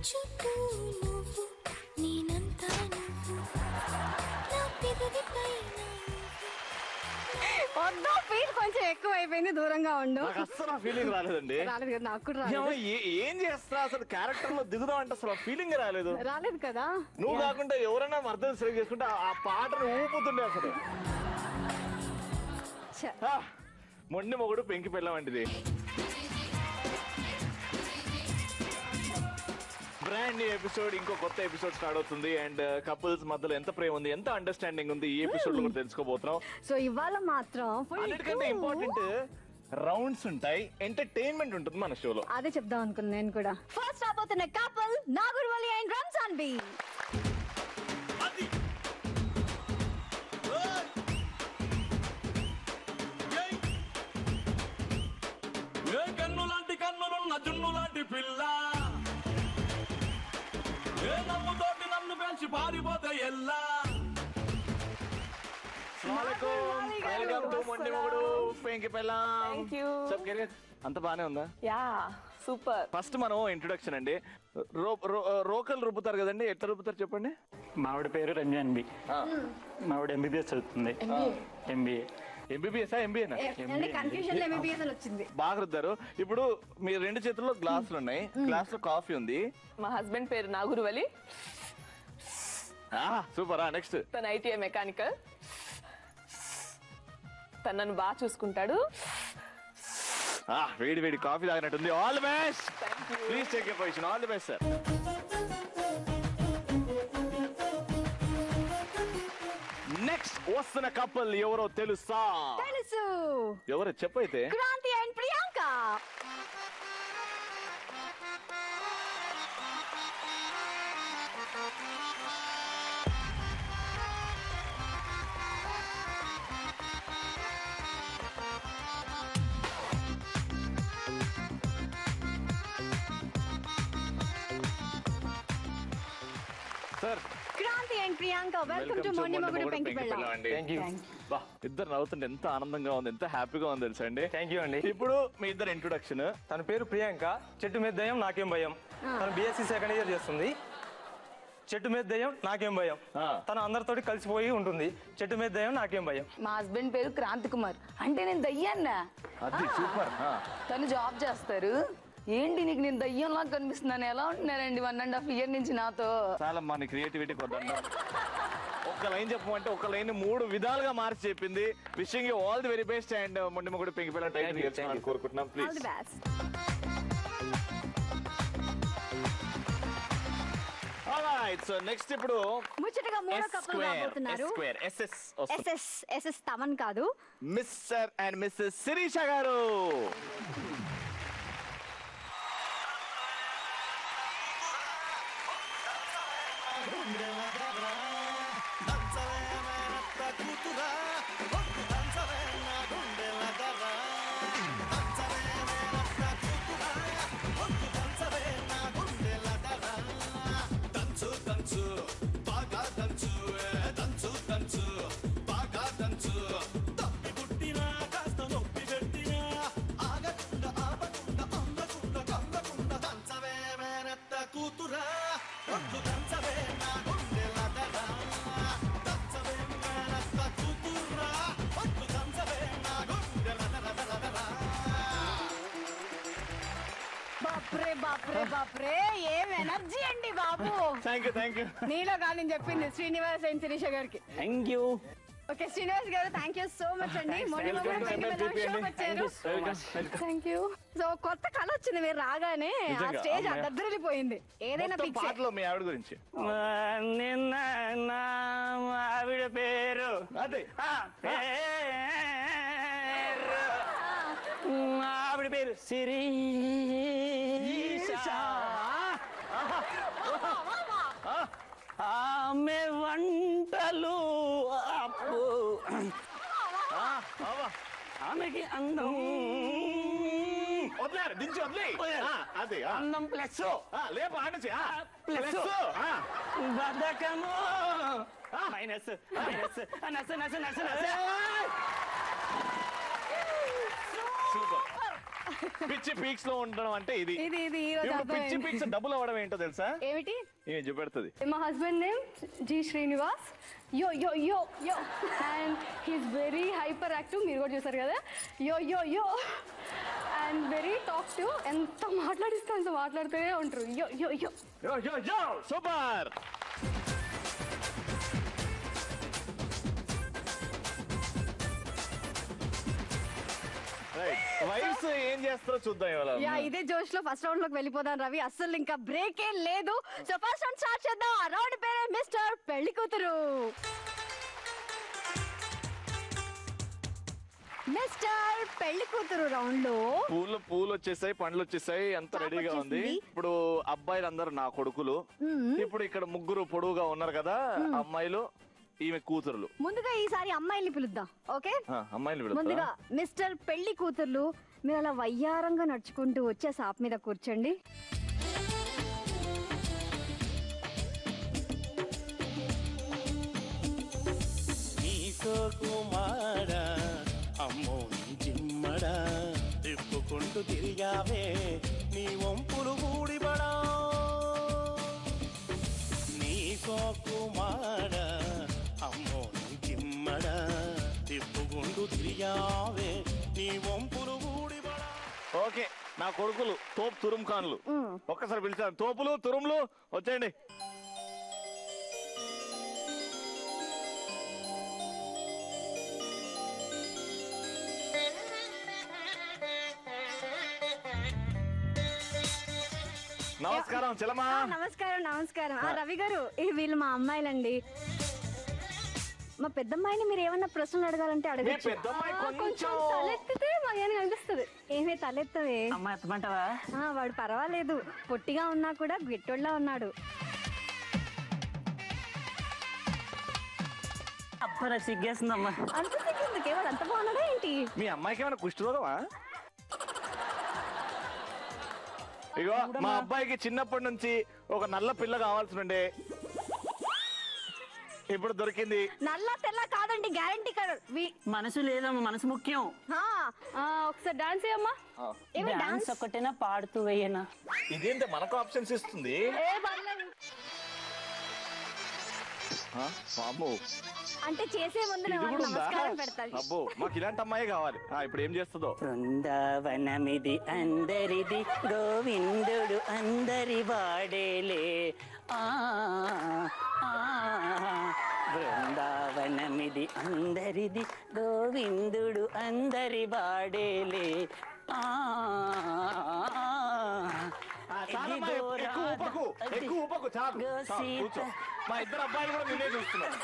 చుట్టూ నువ్వు నేనంతా నువ్వు నా పెదవి పైన వద్దు ఫీల్ కొంచెం ఎక్కువ అయిపోయింది దూరంగా ఉండు. నాకు అస్సలు ఫీలింగ్ రాలేదండి. రాలేదు కదా, నాకు కూడా రాలేదు. ఏం చేస్తా అసలు క్యారెక్టర్ లో దిగుదాం అంటే అసలు ఫీలింగ్ రాలేదు కదా. నువ్వు కాకుండా ఎవరైనా అర్థం సెలెక్ట్ చేసుకుంటే ఆ పాటను ఊపుతుండే అసలు. మొండి మొగుడు పెంకి పెళ్ళమంటిది. బ్రాండ్ న్యూ ఎపిసోడ్, ఇంకో కొత్త ఎపిసోడ్ స్టార్ట్ అవుతుంది. అండ్ కపుల్స్ మధ్యలో ఎంత ప్రేమ ఉంది, ఎంత అండర్స్టాండింగ్ ఉంది ఈ ఎపిసోడ్ లో కూడా తెలుసుకోబోతున్నాం. సో ఇవాళ మాత్రం అన్నిటికంటే ఇంపార్టెంట్ రౌండ్స్ ఉంటాయి, ఎంటర్టైన్మెంట్ ఉంటుంది మన షోలో. అదే చెప్దాం అనుకున్నాను నేను కూడా. ఫస్ట్ రాబోతున్న కపుల్ నాగుర్వలి అండ్ రంజాన్ బి. కన్ను లాంటి కన్నులున్న జున్ను లాంటి పిల్ల, ఏ నమ్ముతోటి నన్ను పెంచి పారిపోతే ఎల్లా. వెల్కమ్ టు మొండి మొగుడు పెంకి పెళ్ళాం. అంత బానే ఉందా? Yeah super. ఫస్ట్ మనం ఇంట్రొడక్షన్ అండి. రోకలు రుబ్బుతారు కదండి, ఎట్లా రుబ్బుతారు చెప్పండి. మావిడ పేరు రంజాన్ బి. మావిడ ఎంబీబీఎస్ చదువుతుంది. ఎంబీఏ. ఎంబీబీఎస్ ఎంబీఏనా? కన్ఫ్యూజన్ లో ఎంబీబీఎస్ వచ్చింది. బాగా రుద్దారు. ఇప్పుడు మీ రెండు చేతుల్లో గ్లాసులు ఉన్నాయి, గ్లాస్ లో కాఫీ ఉంది. మా హస్బెండ్ పేరు నాగురువలి. సూపర్. నెక్స్ట్ తన ఐటీఐ మెకానికల్. తను నన్ను బాగా చూసుకుంటాడు. వేడి వేడి కాఫీ తాగినట్టుంది. All the best. Please take your position. All the best sir. Next వస్తున్న కపుల్ ఎవరో తెలుసా? తెలుసు. ఎవరో చెప్పైతే. Kranthi and Priyanka. Sir Kranthi and Priyanka, welcome to Mondi Mogudu పెంకి పెళ్ళాం. ఇద్దరు నవ్వుతుంటే ఎంత ఆనందంగా ఉంది, ఎంత హ్యాపీగా ఉంది తెలుసా అండి. థ్యాంక్ యూ అండి. ఇప్పుడు మీ ఇద్దరు ఇంట్రొడక్షన్. తన పేరు ప్రియాంక. చెట్టు మీద దయ్యం నాకేం భయం. తను బీఎస్సీ సెకండ్ ఇయర్ చేస్తుంది. చెట్టు మీద దయ్యం నాకేం భయం. తను అందరితోటి కలిసిపోయి ఉంటుంది. చెట్టు మీద దయ్యం నాకేం భయం. మా హస్బెండ్ పేరు క్రాంతి కుమార్. అంటే నేను దయ్యాన్నా. అది సూపర్. తను జాబ్ చేస్తారు. ఏంటి నీకు నేను దయ్యంలా కనిపిస్తున్నాను, ఎలా ఉంటున్నారండి 1.5 year నుంచి నాతో? చాలా మన క్రియేటివిటీ కొద్దండి. ఒక్క లైన్ చెప్పమంటే ఒక లైన్ 3 విధాలుగా మార్చి చెప్పింది. Wishing you all the very best. And మొండి మొగుడు పెంకి పెళ్ళాం టైటిల్ కోరుకుంటున్నాం. ప్లీజ్. ఆల్రైట్. సో నెక్స్ట్ ఇప్పుడు ముచ్చటగా మూడో కపుల్ రాబోతున్నారు. ఎస్ఎస్ తమన్ కాదు, మిస్టర్ అండ్ మిస్సెస్ శిరీష గారు. బాప్రే ఏం ఎనర్జీ అండి బాబు. Thank you. నీలో కాదు నేను చెప్పింది శ్రీనివాస్ అండ్ శిరీష గారికి. Thank you. ఓకే శ్రీనివాస్ గారు, థ్యాంక్ యూ సో మచ్ అండి. Thank you. సో కొత్త కళ వచ్చింది మీరు రాగానే, ఆ స్టేజ్ దద్దరిల్లిపోయింది. ఏదైనా పాటలో మీ ఆవిడ గురించి. నిన్న నా ఆవిడ పేరు అదే ఆవిడ పేరు శిరీష. ఆమె వంటలు అప్పు, ఆమెకి అందం వదిలేరు దించి వదిలే. అదే అందం ప్లస్ లేపు ఆడచి ప్లస్ బద్ధకము మైనస్ మైనస్ నస్ నస్ నస్ నస్. సూపర్. పిచ్చి పీక్స్ లో ఉండడం అంటే ఇది. ఇది ఈ రోజు ఇప్పుడు పిచ్చి పీక్స్ డబుల్ అవ్వడం ఏంటో తెలుసా? ఏమిటి? ఏమి చూపెడుతుంది. My husband name G Srinivas. Yo yo yo yo and he's very hyperactive. మీరు కూడా చూసారు కదా. Yo yo yo and very talkative. ఎంత మాట్లాడిస్తే అంత మాట్లాడుతూనే ఉంటారు. Yo yo yo. యో యో యో సూపర్. వైఫ్స్ ఏం చేస్తారో చూద్దాం ఇవాళ. యా ఇదే జోష్ లో ఫస్ట్ రౌండ్ లోకి వెళ్ళిపోదాం రవి. అస్సలు ఇంకా బ్రేక్ ఏం లేదు. సో ఫస్ట్ రౌండ్ స్టార్ట్ చేద్దాం. ఆ రౌండ్ పేరే మిస్టర్ పెళ్లి కూతురు. మిస్టర్ పెళ్లి కూతురు రౌండ్ లో పూలు వచ్చేసాయి, పండ్లు వచ్చేసాయి, అంత రెడీగా ఉంది. ఇప్పుడు అబ్బాయిలు అందరూ నా కొడుకులు. ఇప్పుడు ఇక్కడ ముగ్గురు పొడుగుగా ఉన్నారు కదా అమ్మాయిలు, ఈమె కూతురులు. ముందుగా ఈసారి అమ్మాయిల్ని పిలుద్దాం. ఓకే అమ్మాయిలు ముందుగా మిస్టర్ పెళ్లి కూతుర్లు మీరు అలా వయ్యారంగా నడుచుకుంటూ వచ్చే సాప్ మీద కూర్చోండి. అమ్మో జిమ్మడా తిప్పుకుంటూ తిరిగావే నీ వంపులు గూడిబడా నీ సోకుమాడ అమ్మో జిమ్మడా తిప్పుకుంటూ తిరిగావే నీ వంపులు గూడిబడా. ఓకే నా కొడుకులు తోపు తురుం ఖాన్లు ఒక్కసారి పిలిచాను. తోపులు తురుములు వచ్చేయండి. నమస్కారం చెల్లమ్మా. నమస్కారం నమస్కారం. రవి గారు వీళ్ళు మా అమ్మాయిలండి. మా పెద్దమ్మాయిని మీరు ఏమన్నా ప్రశ్నలు అడగాలంటే అడగచ్చు. కొంచెం తలెత్తితే మాకు అనిపిస్తుంది. ఏమే తలెత్తవే వాడు పర్వాలేదు, పొట్టిగా ఉన్నా కూడా గెట్టోళ్ళ ఉన్నాడు. సిగ్గేస్తుందమ్మా. అంత సిగ్గేందుకే వాడు అంత బాగున్నాడా ఏంటి? మీ అమ్మాయికి ఏమైనా కుష్ఠరోగమా? ఇగో మా అబ్బాయికి చిన్నప్పటి నుంచి ఒక నల్ల పిల్ల కావాల్సి ఉండే, ఇప్పుడు దొరికింది. నల్ల తెల్ల కాదండి, గ్యారంటీ కాదు. మనసు లేదమ్మా, మనసు ముఖ్యం. ఒకసారి డాన్స్ చేయమ్మా. డాన్స్ ఒక్కటేనా పాడుతూ వేయనా? ఇదేంటి మనకు ఆప్షన్స్ ఇస్తుంది? అంటే చేసే ముందు నమస్కారం పెడతాను. అబ్బో మాకు ఇలాంటి అమ్మాయి కావాలి. ఇప్పుడు ఏం చేస్తుందో? బృందావనమిది అందరిది, గోవిందుడు అందరి వాడేలే. బృందావనమిది అందరిది, గోవిందుడు అందరి వాడేలే. మా ఇద్దరు అబ్బాయిలు కూడా నిన్నే చూస్తున్నారు.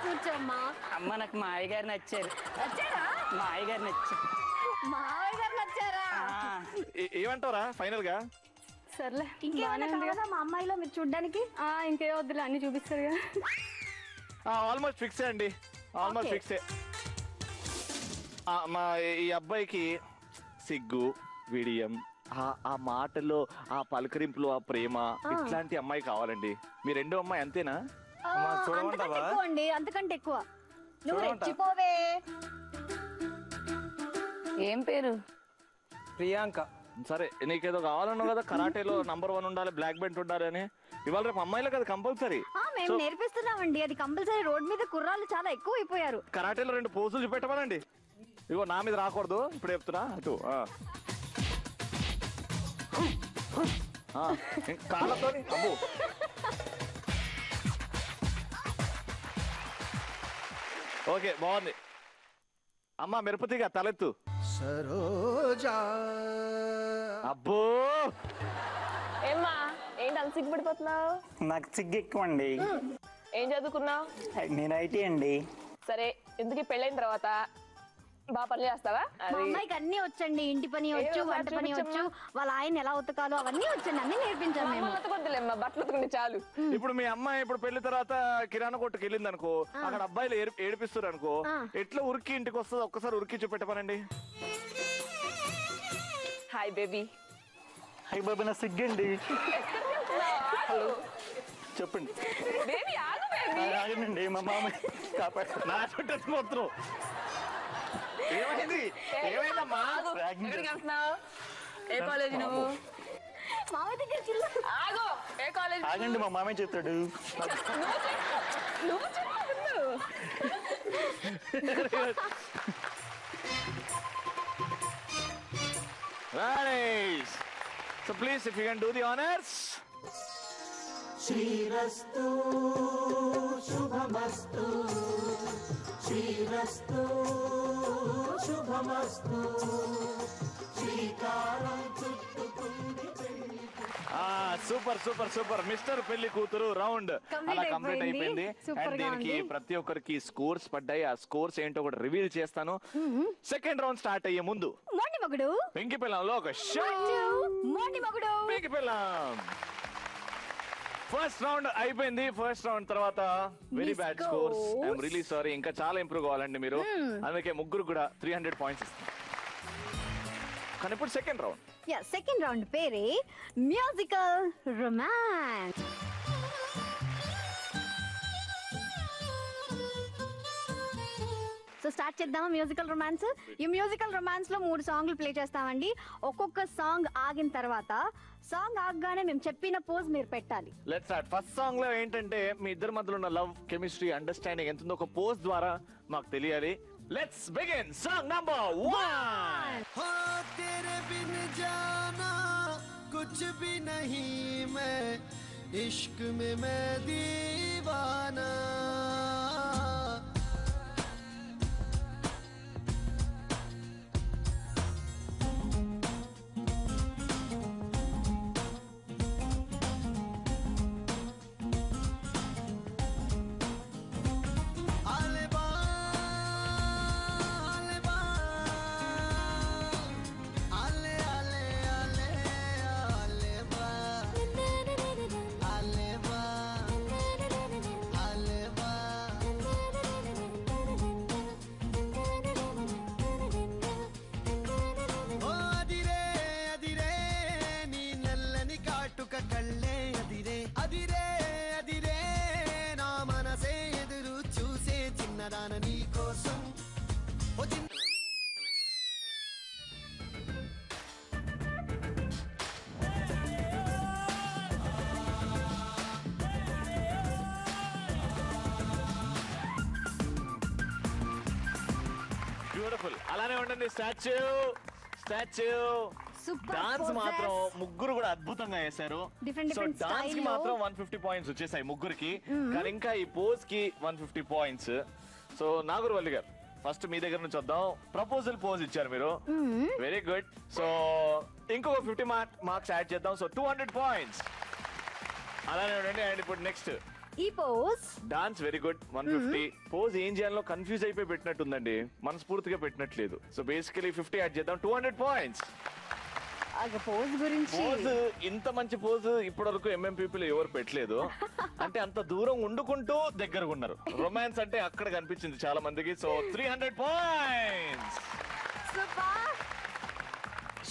కూర్చోమ్మా. అమ్మ నాకు మా అయ్యగారు నచ్చారు. మా అయ్యగారు నచ్చారా? ఏమంటారా ఫైనల్ గా? సర్లే ఇంకేమన్నా మా అమ్మాయిలో మీరు చూడ్డానికి? ఇంకే వద్దులే, అన్ని చూపిస్తారు కదా. ఆల్మోస్ట్ ఫిక్స్ అండి, ఆల్మోస్ట్ ఫిక్స్. మా ఈ అబ్బాయికి సిగ్గు, విడియం, ఆ మాటలో ఆ పలకరింపులో ఆ ప్రేమ, ఇట్లాంటి అమ్మాయి కావాలండి. మీ రెండో అమ్మాయి అంతేనా? అంతకంటే ఎక్కువ. నువ్వు రెచ్చిపోవే. ఏం పేరు? ప్రియాంక. సరే నీకేదో కావాలన్నావు కదా, కరాటేలో నంబర్ 1 ఉండాలి, బ్లాక్ బెల్ట్ ఉండాలి అని. ఇవాళ రేపు అమ్మాయిలకు అది కంపల్సరీ. మేము నేర్పిస్తున్నామండి, అది కంపల్సరీ. రోడ్ మీద కుర్రాళ్ళు చాలా ఎక్కువ అయిపోయారు. కరాటేలో 2 పోజులు చూపెట్టమనండి. ఇగో నా మీద రాకూడదు, ఇప్పుడు చెప్తున్నా. అటు కాళ్ళతో అబ్బో. ఓకే బాగుంది. అమ్మా మిరపతిగా తలెత్తు. సరోజా. అబ్బో ఏమ్మా ఏంటి అంత సిగ్గుపడిపోతున్నావు? నాకు సిగ్గు ఎక్కువ అండి. ఏం చదువుకున్నావు? నేను ఐటీ అండి. సరే ఎందుకు పెళ్ళైన తర్వాత బాగా పనులు చేస్తావా? మా అమ్మాయికి అన్ని వచ్చండి. ఇంటి పని వచ్చు, వంట పని వచ్చు, వాళ్ళ ఆయన ఎలా ఉతకాలో అవన్నీ వచ్చండి. అన్ని నేర్పించాము మేము. ఉతకొద్దులేమ్మా, బట్టలు ఉతుకుంటే చాలు. ఇప్పుడు మీ అమ్మాయి ఇప్పుడు పెళ్లి తర్వాత కిరాణా కొట్టుకు వెళ్ళింది అనుకో, అక్కడ అబ్బాయిలు ఏడిపిస్తారు అనుకో, ఎట్లా ఉరికి ఇంటికి వస్తుంది? ఒక్కసారి ఉరికి చూపెట్టమనండి. Hi baby. హాయ్ బాబు, నా సిగ్గండి. చెప్పండి బేబీ. ఆగు బేబీ. ఆగనండి, మా మామ కాపాడు. నా చుట్టూ ఏమైంది ఏమైందమ్మా ఎక్కడికి వెళ్తున్నావు? ఏ కాలేజీ నువ్వు? మామయ్య దగ్గరికి వెళ్ళు. ఆగో, ఏ కాలేజ్? ఆగండి మా మామయ్య చెప్తాడు. నువ్వు చెప్పు. Right. So please, if you can do the honors. శ్రీరస్తు శుభమస్తు శ్రీరస్తు శుభమస్తు శ్రీకారం చుట్టుకుంది పెళ్లి. సూపర్ సూపర్ సూపర్ మిస్టర్ పెళ్లి కూతురు రౌండ్ అలా కంప్లీట్ అయిపోయింది. Super అండ్ గా దీనికి ఉంది. ప్రతి ఒక్కరికి స్కోర్స్ పడ్డాయి. ఆ స్కోర్స్ ఏంటో కూడా రివీల్ చేస్తాను. సెకండ్ రౌండ్ స్టార్ట్ అయ్యే ముందు మోండి మగుడు పెంకి పిల్లంలో ఒక షో. మోండి మగుడు పెంకి పిల్లం ఫస్ట్ రౌండ్ అయిపోయింది. ఫస్ట్ రౌండ్ తర్వాత very Miss bad scores. scores. I'm really sorry. ఇంకా చాలా ఇంప్రూవ్ కావాలండి మీరు. అందుకే ముగ్గురు కూడా 300 పాయింట్స్ ఇస్తాం. కానీ ఇప్పుడు second round. Yeah second round పేరే మ్యూజికల్ రొమాన్స్. సో స్టార్ట్ చేద్దామా మ్యూజికల్ రొమాన్స్. ఈ మ్యూజికల్ రొమాన్స్ లో 3 సాంగ్లు ప్లే చేస్తామండి. ఒక్కొక్క సాంగ్ ఆగిన తర్వాత సాంగ్ ఆగగానే మేము చెప్పిన పోజ్ మీరు పెట్టాలి. Let's start. ఫస్ట్ సాంగ్ లో ఏంటంటే మీ ఇద్దరి మధ్యలో ఉన్న లవ్, కెమిస్ట్రీ, అండర్స్టాండింగ్ ఎంత ఉందో ఒక పోజ్ ద్వారా మాకు తెలియాలి. Let's begin. Song number 1. हो तेरे बिन जाना कुछ भी नहीं मैं इश्क में मैं दीवाना కళ్ళే అదిరే అదిరే అదిరే నా మనసే ఎదురు చూసే చిన్నదాన నీ కోసం ఓ చిన్న బ్యూటిఫుల్. అలానే ఉండండి. Statue statue Super dance poses. మాత్రం ముగ్గురు కూడా అద్భుతంగా వేశారు. Different సో different డాన్స్ కి style లో. మాత్రం 150 పాయింట్స్ వచ్చేసాయి ముగ్గురికి. కానీ ఇంకా ఈ పోజ్ కి 150 పాయింట్స్. సో నాగూర్వల్లి గారు ఫస్ట్ మీ దగ్గర నుంచి వద్దాం. ప్రపోజల్ పోజ్ ఇచ్చారు మీరు. Very good. సో ఇంకొక 50 మార్క్స్ యాడ్ చేద్దాం. So 200 points. అలానే ఉండండి. అండ్ ఇప్పుడు నెక్స్ట్ ఈ pose dance very good 150. Pose ఏం చేయాలో కన్ఫ్యూజ్ అయిపోయి పెట్టినట్టుందండి. మనస్ఫూర్తిగా పెట్టినట్లేదు. సో బేసికలీ 50 యాడ్ చేద్దాం. 200 పాయింట్స్. పోజ్ గురించి పోజ్ ఇంత మంచి పోజ్ ఇప్పటి వరకు ఎంఎంపీపీలు ఎవరు పెట్టలేదు. అంటే అంత దూరం ఉండుకుంటూ దగ్గరగా ఉన్నారు. రొమాన్స్ అంటే అక్కడ కనిపించింది చాలా మందికి. So 300 points.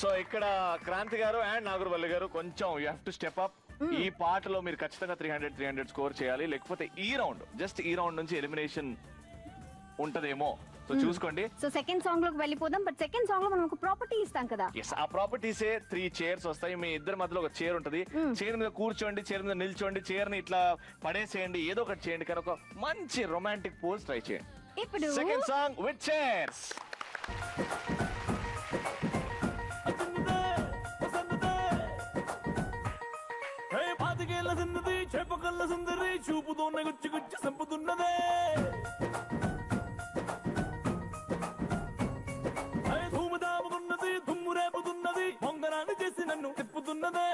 సో ఇక్కడ క్రాంతి గారు అండ్ నాగూర్వల్లి గారు కొంచెం you have to step up. ఈ పాటలో మీరు ఖచ్చితంగా 300 స్కోర్ చేయాలి. లేకపోతే ఈ రౌండ్ జస్ట్ ఈ రౌండ్ నుంచి ఎలిమినేషన్ ఉంటదేమో. సో చూసుకోండి. సో సెకండ్ సాంగ్ లోకి వెళ్ళిపోదాం. బట్ సెకండ్ సాంగ్ లో మనం ఒక ప్రాపర్టీ ఇస్తాం కదా. ఆ ప్రాపర్టీసే 3 చైర్స్ వస్తాయి. మీ ఇద్దరి మధ్యలో ఒక చైర్ ఉంటది. చైర్ మీద కూర్చోండి, చైర్ మీద నిల్చోండి, చైర్ ని ఇట్లా పడేసేయండి, ఏదో ఒకటి చేయండి. కానీ ఒక మంచి రొమాంటిక్ పోజ్ ట్రై చేయండి. ఇప్పుడు సెకండ్ సాంగ్ విత్ చైర్స్. పాతికేళ్ల చిన్నది చేపకల్ల సుందరి చూపుతోనే గుచ్చి గుచ్చి సంపుతున్నదే. ధూముదాముకున్నది దుమ్ము రేపుతున్నది పొంగరాన్ని చేసి నన్ను తిప్పుతున్నదే.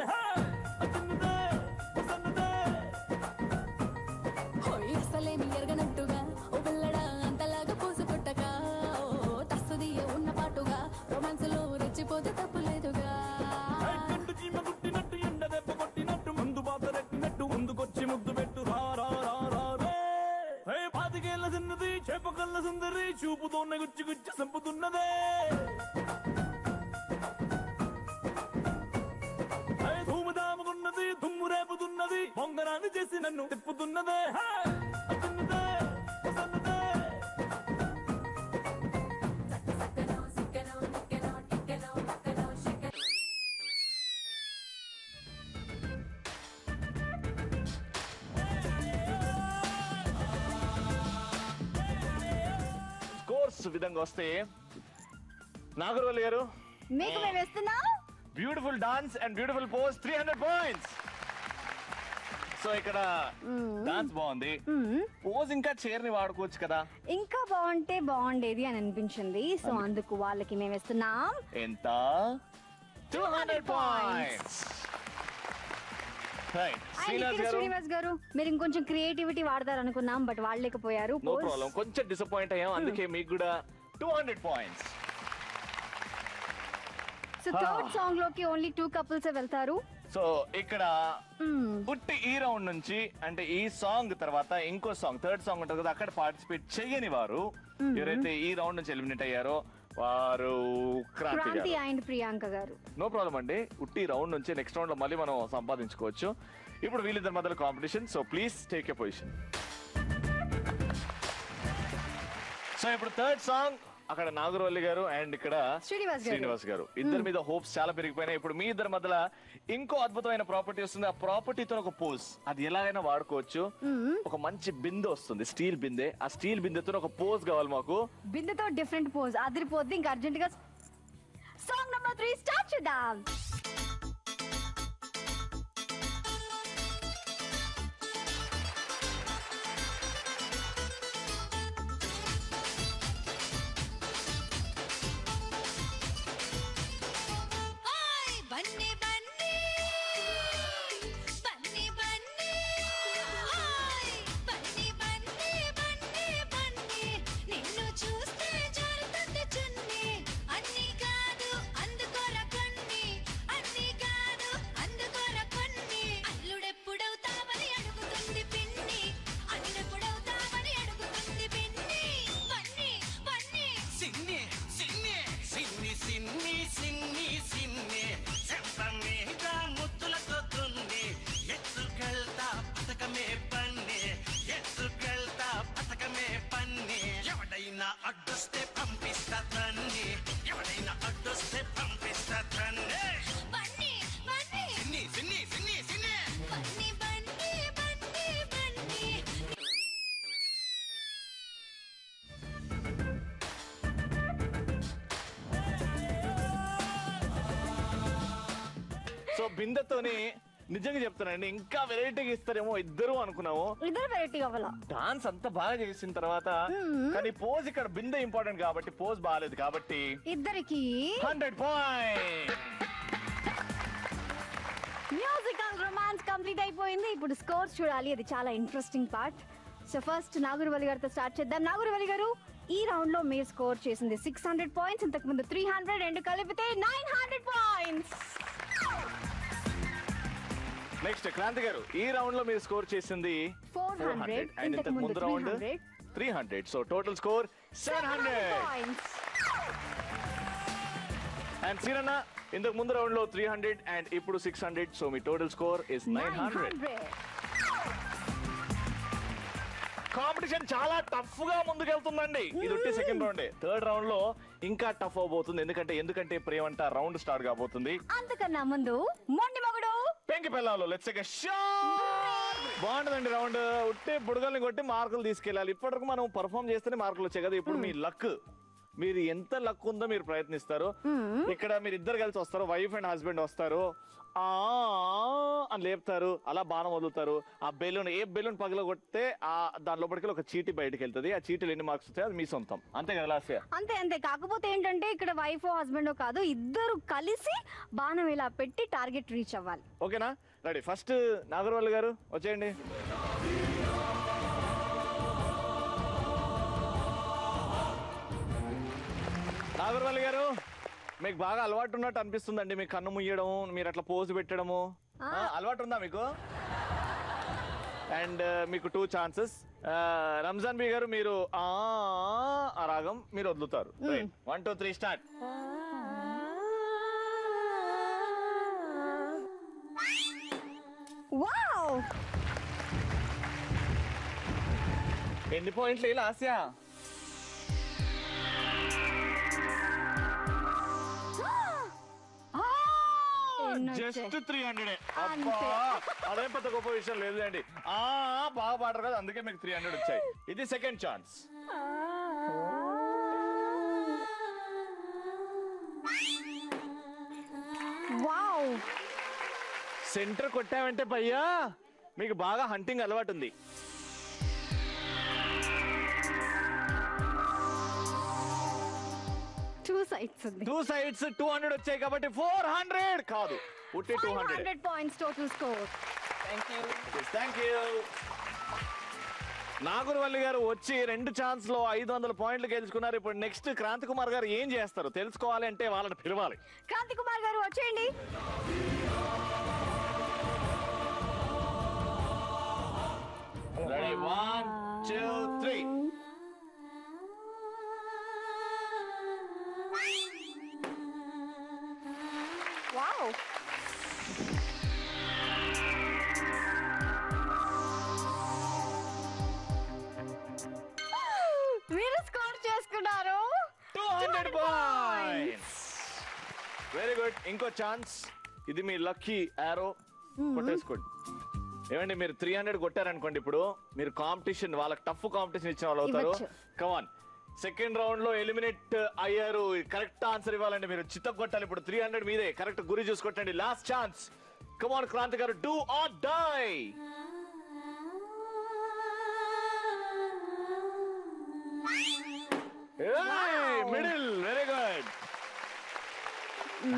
అసలేమి ఎరగనట్టుగా ఓ పిల్లడా అంతలాగా పోసు కొట్టక తస్సుదియ ఉన్న పాటుగా రొమాన్స్ లో రెచ్చిపోతే తప్పులేదుగా. కండు చీమ కుట్టినట్టు ఎండ దెబ్బ కొట్టినట్టు ముందు బాత రెట్టినట్టు ముందుకొచ్చి ముద్దు పెట్టు రా రా రా రా రే. పాతికేళ్ల చిన్నది చేపకల్ల సుందరి చూపుతోనే గుచ్చి గుచ్చి సంపుతున్నదే. ధూముదాముకున్నది దుమ్ము రేపుతున్నది పొంగరాన్ని చేసి నన్ను తిప్పుతున్నదే. విధంగా వస్తే నాగర్వల్లి గారు మీకు మేము వేస్తున్నాం beautiful dance and beautiful pose 300 points. So ఇక్కడ డాన్స్ బాగుంది, పోజ్ ఇంకా చైర్ ని వాడుకోవచ్చు కదా, ఇంకా బాగుంటే బాగుండేది అని అనిపించింది. సో అందుకు వాళ్ళకి మేము వేస్తున్నాం ఎంత 200 పాయింట్స్. శ్రీనివాస్ గారు మీరు ఇంకొంచెం క్రియేటివిటీ వాడతారు అనుకున్నాం, బట్ వాడలేకపోయారు. నో ప్రాబ్లం, కొంచెం డిసప్పాయింట్ అయ్యాం, అందుకే మీకు కూడా 200 పాయింట్స్. సో థర్డ్ సాంగ్ లోకి ఓన్లీ 2 కపుల్స్ వెళ్తారు. సో ఇక్కడ పుట్టి ఈ రౌండ్ నుంచి అంటే ఈ సాంగ్ తర్వాత ఇంకో సాంగ్ థర్డ్ సాంగ్ ఉంటుంది కదా, అక్కడ పార్టిసిపేట్ చేయని వారు ఎవరైతే ఈ రౌండ్ నుంచి ఎలిమినేట్ అయ్యారో వారు క్రాంతి అండ్ ప్రియాంక గారు. నో ప్రాబ్లం అండి, ఉట్టి రౌండ్ నుంచి నెక్స్ట్ రౌండ్ లో మళ్ళీ మనం సంపాదించుకోవచ్చు. ఇప్పుడు వీళ్ళిద్దరి మధ్యలో competition, so please take a position. So ఇప్పుడు థర్డ్ సాంగ్ అక్కడ నాగర్వల్లి గారు అండ్ ఇక్కడ శ్రీనివాస్ గారు ఇద్దరి మీద హోప్స్ చాలా పెరిగిపోయినాయి. ఇప్పుడు మీ ఇద్దరి మధ్యలో ఇంకో అద్భుతమైన ప్రాపర్టీ వస్తుంది. ఆ ప్రాపర్టీతో ఒక పోజ్ అది ఎలాగైనా వాడుకోవచ్చు. ఒక మంచి బిందె వస్తుంది, స్టీల్ బిందె. ఆ స్టీల్ బిందెతో ఒక పోజ్ కావాలి మాకు. బిందెతో డిఫరెంట్ పోజ్ అదిరిపోద్ది. ఇంకా అర్జెంట్ గా సాంగ్ నంబర్ 3 స్టార్ట్ చేద్దాం. సో బిందెతోని నిజంగా చెప్తానండి ఇంకా వెరైటీగా ఇస్తారేమో ఇద్దరు అనుకున్నాము. ఇద్దరు వెరైటీ కావాలా? డాన్స్ అంత బాగా చేసిన తర్వాత కానీ పోజ్ ఇక్కడ బిందె ఇంపార్టెంట్ కాబట్టి పోజ్ బాగాలేదు కాబట్టి ఇద్దరికి 100 పాయింట్. మ్యూజికల్ రొమాన్స్ కంప్లీట్ అయిపోయింది. ఇప్పుడు స్కోర్స్ చూడాలి, అది చాలా ఇంట్రెస్టింగ్ పార్ట్. సో ఫస్ట్ నాగర్వల్లి గారితో స్టార్ట్ చేద్దాం. నాగర్వల్లి గారు ఈ రౌండ్ లో మీరు స్కోర్ చేసింది 600 పాయింట్స్, ఇంతకు ముందు 300 రెండు కలిపితే 900 పాయింట్స్. నెక్స్ట్ క్రాంతి గారు ఈ రౌండ్ లో మీరు స్కోర్ చేసింది 400 అండ్ ఇంతకు ముందు round 300. So total score 700 points. And Seeranna ఇంతకు ముందు రౌండ్ లో 300 అండ్ ఇప్పుడు 600. So me total score is 900. Competition చాలా టఫ్ గా ముందుకెళ్తుందండి. ఇది వచ్చి సెకండ్ రౌండ్. థర్డ్ రౌండ్ లో ఇంకా టఫ్ అవబోతుంది. ఎందుకంటే ప్రేమంట రౌండ్ స్టార్ట్ కాబోతుంది. అంతకన్నా ముందు మొండి మొగుడు పెంకి పిల్లలు లెట్స్ టేక్ ఎ షాట్. బాగుంటుందండి రౌండ్. ఉట్టే బుడగల్ని కొట్టి మార్కులు తీసుకెళ్ళాలి. ఇప్పటివరకు మనం పర్ఫామ్ చేస్తేనే మార్కులు వచ్చాయి కదా. ఇప్పుడు మీ లక్, మీరు ఎంత లక్ ఉందో మీరు ప్రయత్నిస్తారు. ఇక్కడ మీరు ఇద్దరు కలిసి వస్తారు, వైఫ్ అండ్ హస్బెండ్ వస్తారు, అని లేపుతారు, అలా బాణం వదులుతారు. ఆ బెలూన్ ఏ బెలూన్ పగల కొడితే ఆ దాని లోపలికి ఒక చీటీ బయటకు వెళ్తుంది. ఆ చీటీలు ఎన్ని మార్క్స్ వస్తాయి అది మీ సొంతం. అంతే కదా లాస్ట్? అంతే. కాకపోతే ఏంటంటే ఇక్కడ వైఫ్ హస్బెండ్ కాదు, ఇద్దరు కలిసి బాణం ఇలా పెట్టి టార్గెట్ రీచ్ అవ్వాలి. ఓకేనా? రెడీ. ఫస్ట్ నాగర్వల్లి గారు వచ్చేయండి. నాగర్వల్లి గారు మీకు బాగా అలవాటు ఉన్నట్టు అనిపిస్తుందండి. మీకు కన్ను ముయ్యడం, మీరు అట్లా పోజు పెట్టడము అలవాటు ఉందా మీకు? అండ్ మీకు 2 ఛాన్సెస్. రంజాన్ బి గారు మీరు ఆ రాగం మీరు వదులుతారు. 1 2 3 స్టార్ట్. వావ్! ఎన్ని పాయింట్లు ఇలా ఆసియా? జస్ట్ 300. అబ్బా అదే పెద్ద గొప్ప విషయం లేదండి. బాగా పాడరు కదా, అందుకే మీకు 300 వచ్చాయి. ఇది సెకండ్ ఛాన్స్. వావ్ సెంటర్ కొట్టామంటే భయ్యా మీకు బాగా హంటింగ్ అలవాటు ఉంది. టూ సైడ్స్ 200 వచ్చాయి కాబట్టి 400 కాదు, పుట్టి 200 points total score. Thank you. Nagurvalli గారు వచ్చి 2 ఛాన్స్ లో 500 పాయింట్లు గెలుచుకున్నారు. ఇప్పుడు నెక్స్ట్ క్రాంతి కుమార్ గారు ఏం చేస్తారు తెలుసుకోవాలి అంటే వాళ్ళని పిలవాలి. క్రాంతి కుమార్ గారు వచ్చేయండి. రెడీ 1 2 3. వావ్ మీరు స్కోర్ చేసుకున్నారు 200 పాయింట్స్. Very good. ఇంకో ఛాన్స్, ఇది మీ లక్కీ యారో, కొట్టేసుకోండి. ఏమండి మీరు 300 కొట్టారనుకోండి, ఇప్పుడు మీరు కాంపిటీషన్ వాళ్ళకి టఫ్ కాంపిటీషన్ ఇచ్చిన వాళ్ళు అవుతారు. కమాన్, సెకండ్ రౌండ్ లో ఎలిమినేట్ అయ్యారు. కరెక్ట్ ఆన్సర్ ఇవ్వాలండి, మీరు చిత్త కొట్టాలి. ఇప్పుడు 300 మీదే, కరెక్ట్ గురి చూసుకొట్టండి. Last chance. Come on Kranthi garu, do or die. Middle, very good.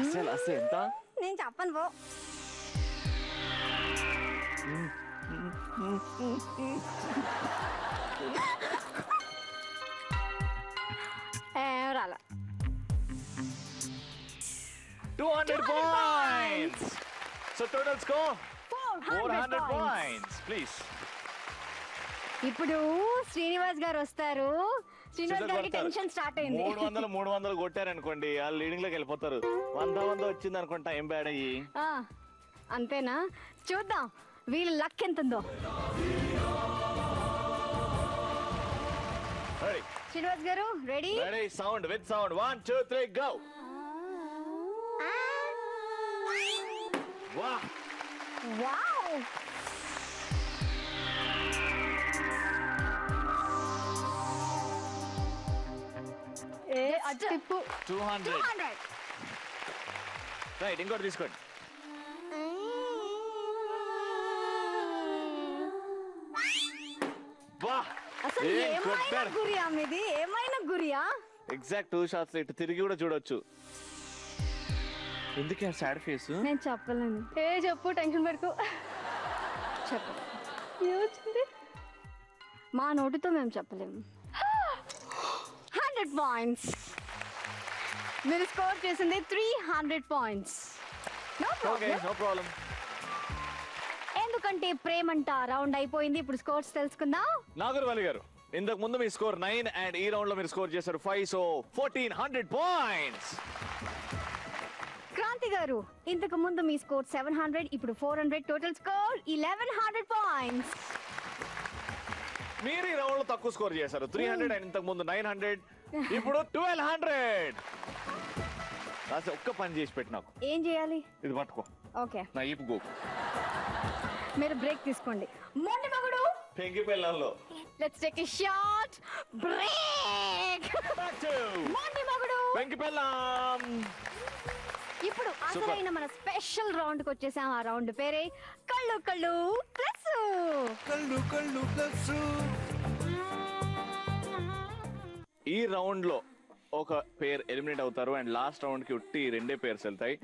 అసలు ఎంత నేను చెప్పను పో. రాలా 200 points. So total score 400 points. Please. ఇప్పుడు శ్రీనివాస్ గారు వస్తారు. శ్రీనివాస్ గారికి టెన్షన్ స్టార్ట్ అయింది. 300 కొట్టారనుకోండి, వాళ్ళు లీడింగ్ లోకి వెళ్ళిపోతారు. 100 వచ్చింది అనుకుంటా, ఏం బ్యాడ్ అయ్యి. అంతేనా? చూద్దాం వీళ్ళ లక్ ఎంత ఉందో. శ్రీనివాస్ గారు ready? Ready. Sound with sound. 1 2 3 go. Wow wow. Tip 200. Right, ఇంకోటి తీసుకోండి. అసలు ఏమైనా గురియా మీది? ఏమైనా గురియా? ఎగ్జాక్ట్ 2 షాట్స్ ఇటు తిరిగి కూడా చూడొచ్చు. ఎందుకే సాడ్ ఫేస్? నేను చెప్పలేను. చెప్పు, టెన్షన్ పెట్టుకో. చెప్పు. ఏమొచ్చింది? మా నోటితో మేము చెప్పలేము. 100 పాయింట్స్. మీరు స్కోర్ చేసింది 300 పాయింట్స్. No problem. ఎందుకంటే ప్రేమంట రౌండ్ అయిపోయింది. ఇప్పుడు స్కోర్స్ తెలుసుకుందాం. నాగూర్వల్లి గారు, ఇంతకు ముందు మీ స్కోర్ 9 అండ్ ఈ రౌండ్ లో మీరు స్కోర్ చేశారు 5, సో 1400 పాయింట్స్. క్రాంతి గారు, ఇంతకు ముందు మీ స్కోర్ 700, ఇప్పుడు 400, టోటల్ స్కోర్ 1100 పాయింట్స్. మీరు ఈ రౌండ్ లో తక్కువ స్కోర్ చేశారు, 300 అండ్ ఇంతకు ముందు 900, ఇప్పుడు 1200. ఒక్క పని చేసి పెట్టి నాకు. ఏం చేయాలి? ఇది పట్టుకో. ఓకే, నా ఈపు గోకు. మీరు బ్రేక్ తీసుకోండి. మొండి మగుడు పెంకి పిల్లల్లో let's take a short break. మొండి మగుడు పెంకి పిల్లం. ఇప్పుడు అసలైన మన స్పెషల్ రౌండ్ కి వచ్చేసాం. ఆ రౌండ్ పేరే కళ్ళు కళ్ళు ప్లస్. కళ్ళు కళ్ళు ప్లస్. ఈ రౌండ్ లో ఒక పేర్ ఎలిమినేట్ అవుతారు అండ్ లాస్ట్ రౌండ్ కి ఉట్టి 2 పేర్స్ వెళ్తాయి.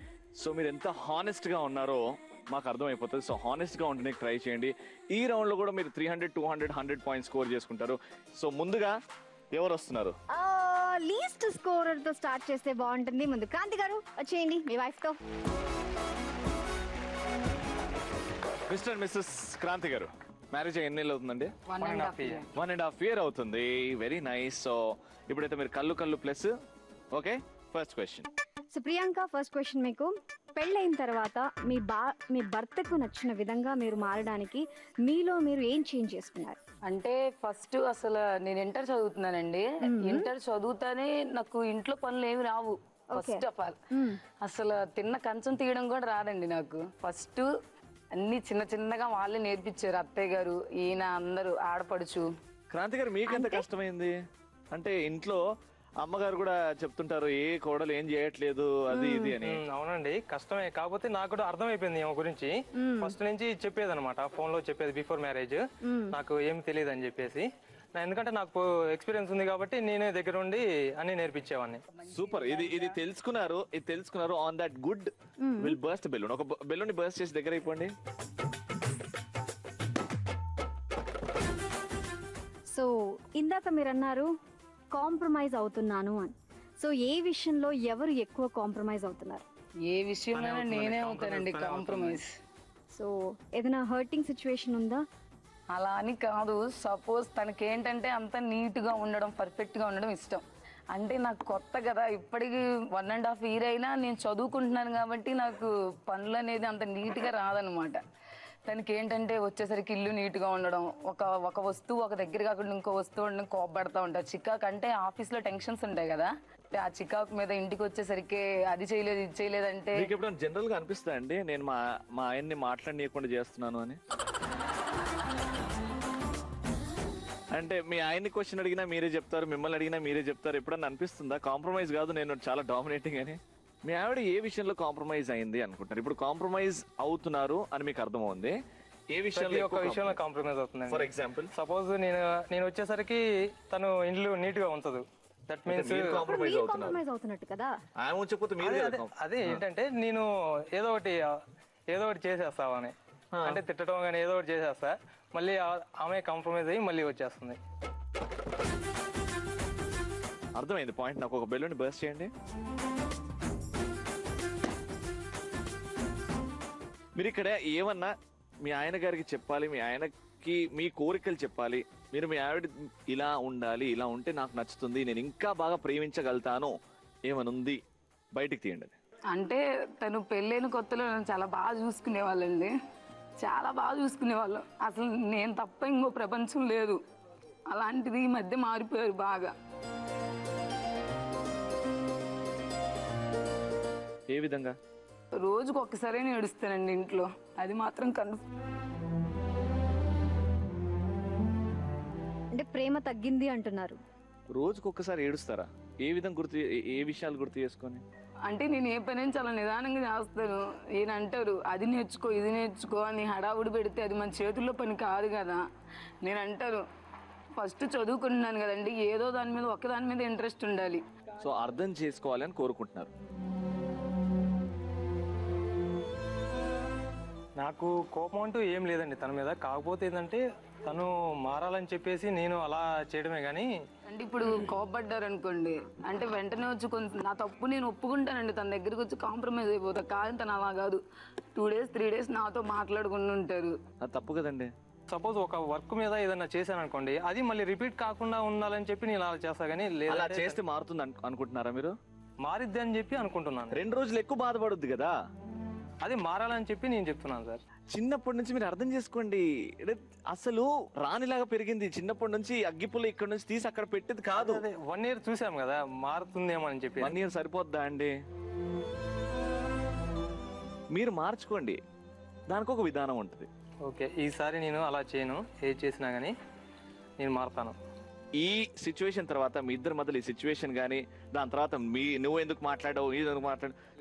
సో మీరు ఎంత హానెస్ట్ గా ఉన్నారో మాకు అర్థమైపోతుంది. సో హానెస్ట్ గా ఉండడానికి ట్రై చేయండి. ఈ రౌండ్ లో కూడా మీరు 300, 200, 100 పాయింట్స్ స్కోర్ చేసుకుంటారు. సో ముందుగా ఎవరు వస్తున్నారు? లీస్ట్ స్కోరర్ తో స్టార్ట్ చేస్తే బాగుంటుంది. ముందు క్రాంతి గారు వచ్చేయండి మీ వైఫ్ తో. మిస్టర్ అండ్ మిస్సెస్ క్రాంతి గారు, మ్యారేజ్ ఎన్ని నెలలు అవుతుందండి? 1.5 year అవుతుంది. Very nice. సో ఇప్పుడైతే మీరు కళ్ళు కళ్ళు plus. Okay, first question. So Priyanka, first question మీకు. పెళ్ళైన తర్వాత మీ భర్తకు నచ్చిన విధంగా మీరు మారడానికి మీలో మీరు ఏం చేంజ్ చేసుకున్నారు? అంటే ఫస్ట్ అసలు నేను ఇంటర్ చదువుతున్నానండి. ఇంటర్ చదువుతానే నాకు ఇంట్లో పనులు ఏమి రావు. ఫస్ట్ ఆఫ్ ఆల్ అసలు తిన్న కంచం తీయడం కూడా రాదండి నాకు. ఫస్ట్ అన్ని చిన్న చిన్నగా వాళ్ళే నేర్పించారు. అత్తయ్య గారు, ఈయన, అందరూ ఆడపడుచు. క్రాంతి గారు, మీకు ఎంత కష్టమైంది? అంటే ఇంట్లో అమ్మగారు కూడా చెప్తుంటారు ఏ కోడలు ఏం చేయట్లేదు అది ఇది అని. అవునండి, కష్టమే. కాకపోతే నాకు కూడా అర్థమైపోయింది ఈమె గురించి. ఫస్ట్ నుంచి చెప్పేది అనమాట, ఫోన్ లో చెప్పేది బిఫోర్ మ్యారేజ్. నాకు ఏమి తెలియదు అని చెప్పేసి, ఎందుకంటే నాకు ఎక్స్పీరియన్స్ ఉంది కాబట్టి నేనే దగ్గర ఉండి అన్ని నేర్పించేవాడిని. సూపర్. ఇది తెలుసుకున్నారు. On that good will burst balloon. ఒక బెలూన్ బర్స్ట్ చేసి దగ్గర అయిపోండి. సో ఇందాక మీరు అన్నారు కాంప్రమైజ్ అవుతున్నాను అని. సో ఏ విషయంలో ఎవరు ఎక్కువ కాంప్రమైజ్ అవుతున్నారు? ఏ విషయంలో నేనే అవుతానండి కాంప్రమైజ్. సో ఏదైనా హర్టింగ్ సిచ్యువేషన్ ఉందా? అలా అని కాదు, సపోజ్ తనకేంటంటే అంత నీట్గా ఉండడం, పర్ఫెక్ట్గా ఉండడం ఇష్టం. అంటే నాకు కొత్త కదా, ఇప్పటికి 1.5 year అయినా నేను చదువుకుంటున్నాను కాబట్టి నాకు పనులు అనేది అంత నీట్గా రాదనమాట. తనకి ఏంటంటే వచ్చేసరికి ఇల్లు నీట్గా ఉండడం, ఒక వస్తువు ఒక దగ్గర కాకుండా ఇంకో వస్తువు ఉండడం కోపపడతా ఉంటారు. చికాకు అంటే ఆఫీస్లో టెన్షన్స్ ఉంటాయి కదా, ఆ చికాకు మీద ఇంటికి వచ్చేసరికి అది చేయలేదు ఇది చేయలేదు అంటే. మీకు ఎప్పుడైనా జనరల్ గా అనిపిస్తా అండి నేను మా ఆయన్ని మాట్లాడనీయకుండా చేస్తున్నాను అని? అంటే మీ ఆయన్ని క్వశ్చన్ అడిగినా మీరే చెప్తారు, మిమ్మల్ని అడిగినా మీరే చెప్తారు. ఎప్పుడన్నా అనిపిస్తుందా కాంప్రమైజ్ కాదు నేను చాలా డామినేటింగ్ అని? మీ ఆవిడ ఏ విషయంలో కాంప్రమైజ్ అయింది అనుకుంటారు? ఇప్పుడు కాంప్రమైజ్ అవుతున్నారు అని మీకు అర్థమవుంది, ఏ విషయంలో? ఒక విషయంలో కాంప్రమైజ్ అవుతుంది. ఫర్ ఎగ్జాంపుల్, సపోజ్ నేను వచ్చేసరికి తను ఇంట్లో నీట్ గా ఉంచదు. దట్ మీన్స్ కాంప్రమైజ్ అవుతున్నట్టు కదా. అదే ఏంటంటే నేను ఏదో ఒకటి చేసేస్తావని, అంటే తిట్టడం కానీ ఏదో ఒకటి చేసేస్తా, మళ్ళీ ఆమె కాంప్రమైజ్ అయ్యి మళ్ళీ వచ్చేస్తుంది. అర్థమైంది పాయింట్. నాకు ఒక బెలూన్ బర్స్ట్ చేయండి. మీరు ఇక్కడ ఏమన్నా మీ ఆయన గారికి చెప్పాలి, మీ ఆయనకి మీ కోరికలు చెప్పాలి, మీరు మీ ఆవిడ ఇలా ఉండాలి, ఇలా ఉంటే నాకు నచ్చుతుంది, నేను ఇంకా బాగా ప్రేమించగలుగుతాను ఏమనుంది బయటికి తీయండి. అంటే తను పెళ్ళైన కొత్తలో నన్ను చాలా బాగా చూసుకునేవాళ్ళండి, చాలా బాగా చూసుకునేవాళ్ళం. అసలు నేను తప్ప ఇంకో ప్రపంచం లేదు. అలాంటిది ఈ మధ్య మారిపోయారు బాగా. ఏ విధంగా? రోజుకు ఒక్కసారి ఏడుస్తానండి ఇంట్లో, అది మాత్రం అంటే ప్రేమ తగ్గింది అంటున్నారు. రోజుకు ఒక్కసారి ఏడుస్తారా? ఏ విధంగా ఏ విషయాలు గుర్తు చేసుకొని? అంటే నేను ఏ పని చాలా నిదానంగా చేస్తాను. ఈయన అంటారు అది నేర్చుకో ఇది నేర్చుకో అని హడావుడి పెడితే అది మన చేతుల్లో పని కాదు కదా. నేను అంటారు ఫస్ట్ చదువుకుంటున్నాను కదండి, ఏదో దాని మీద ఒక్కదాని మీద ఇంట్రెస్ట్ ఉండాలి. సో అర్థం చేసుకోవాలని కోరుకుంటున్నారు. నాకు కోపం అంటూ ఏం లేదండి తన మీద. కాకపోతే ఏంటంటే తను మారాలని చెప్పేసి నేను అలా చేయడమే కానీ. అంటే ఇప్పుడు కోపడ్డారు అనుకోండి, అంటే వెంటనే వచ్చి కొంచెం నా తప్పు నేను ఒప్పుకుంటానండి, తన దగ్గరికి వచ్చి కాంప్రమైజ్ అయిపోతా. కానీ తను అలా కాదు, 2 days 3 days నాతో మాట్లాడుకుంటూ ఉంటారు. అది తప్పు కదండి. సపోజ్ ఒక వర్క్ మీద ఏదైనా చేశాను అనుకోండి, అది మళ్ళీ రిపీట్ కాకుండా ఉండాలని చెప్పి నేను అలా చేస్తా. కానీ అలా చేస్తే మారుతుంది అనుకుంటున్నారా మీరు? మారిద్ది అని చెప్పి అనుకుంటున్నాను. 2 రోజులు ఎక్కువ బాధపడుద్ది కదా, అది మారాలని చెప్పి నేను చెప్తున్నాను సార్. చిన్నప్పటి నుంచి మీరు అర్థం చేసుకోండి, అసలు రానిలాగా పెరిగింది. చిన్నప్పటి నుంచి అగ్గిపుల్ల ఇక్కడ నుంచి తీసి అక్కడ పెట్టేది కాదు. 1 year చూసాం కదా, మారుతుందేమో అని చెప్పి. 1 year సరిపోద్దా అండి? మీరు మార్చుకోండి, దానికి ఒక విధానం ఉంటుంది. ఓకే, ఈసారి నేను అలా చేయను. ఏది చేసినా కానీ నేను మారుతాను. ఈ సిచ్యువేషన్ తర్వాత మీ ఇద్దరి మధ్యలో ఈ సిచ్యువేషన్ కానీ, దాని తర్వాత నువ్వు ఎందుకు మాట్లాడావు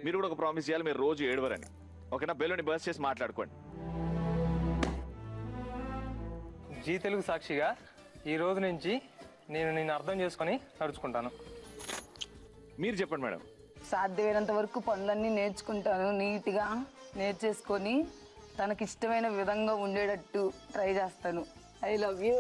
మీరు కూడా ఒక ప్రామిస్ చేయాలి, మీరు రోజు ఏడవరని. ఓకేనా? బెలూని బర్స్ట్ చేసి మాట్లాడుకోండి. జీ తెలుగు సాక్షిగా ఈ రోజు నుంచి నేను అర్థం చేసుకొని నడుచుకుంటాను. మీరు చెప్పండి మేడం. సాధ్యమైనంత వరకు పనులన్నీ నేర్చుకుంటాను, నీట్గా నేర్చేసుకొని తనకి ఇష్టమైన విధంగా ఉండేటట్టు ట్రై చేస్తాను. I love you.